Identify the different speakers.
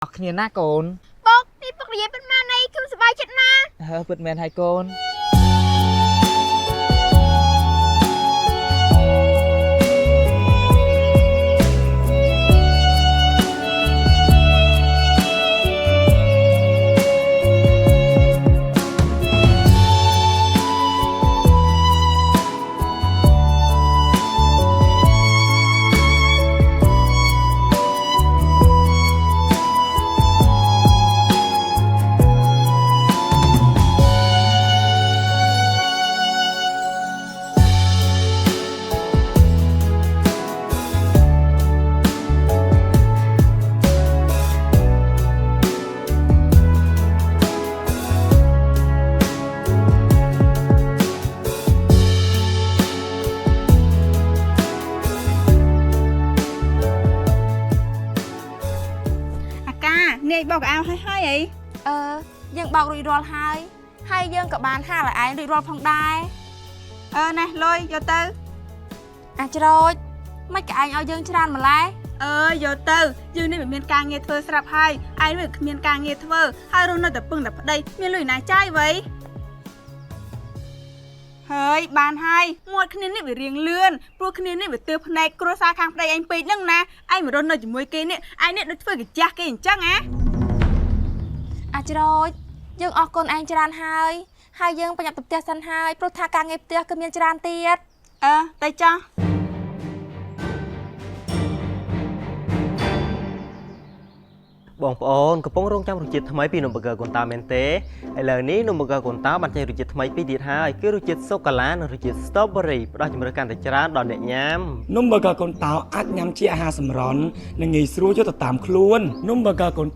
Speaker 1: គ្នាណាកូន
Speaker 2: ពុកនេះពុកនិយាយប៉ុន្មាននេះខ្ញុំសប្បាយចិត្តណាស់
Speaker 1: ពិតមែនហើយកូន
Speaker 2: អាកានេះបោកអាវហើយអី
Speaker 3: យើងបោករួចរាល់ហើយយើងក៏បានហាលឲ្យឯងរួចរាល់ផងដែរ
Speaker 2: ណែលុយយកទៅ
Speaker 3: អាចរោចមិនក៏ឯងឲ្យយើងច្រើនម្ល៉េះ
Speaker 2: យកទៅយើងនេះមិនមានការងារធ្វើស្រាប់ហើយឯងមិនគ្មានការងារធ្វើហើយរស់នៅតែពឹងតែប្តីមានលុយណាចាយវ៉ៃហើយបានហើយមាត់គ្នានេះវារៀងលឿនព្រោះគ្នានេះវាទើបភ្នែកគ្រួសារខាងប្តីឯងពេកហ្នឹងណាឯងមករស់នៅជាមួយគេនេះឯងនេះដូចធ្វើកាចាស់គេអញ្ចឹងណា
Speaker 3: អាចរោចយើងអរគុណឯងច្រើនហើយយើងប្រញាប់ទៅផ្ទះសិនហើយព្រោះថាការងារផ្ទះគឺមានច្រើនទៀត
Speaker 2: តែចាស់
Speaker 4: បងប្អូនកំពុងរងចាំរសជាតិថ្មីពីនំប៊ឺហ្គឺកូនតាមែនទេឥឡូវនេះនំប៊ឺហ្គឺកូនតាបានចេញរសជាតិថ្មីពីរទៀតហើយគឺរសជាតិសូកូឡានិងរសជាតិ Strawberry ផ្ដល់ជម្រើសកាន់តែច្រើនដល់អ្នកញ៉ាំ
Speaker 5: នំប៊ឺហ្គឺកូនតោអាចញ៉ាំជាអាហារសម្រន់និងងាយស្រួលយកទៅតាមខ្លួននំប៊ឺហ្គឺកូន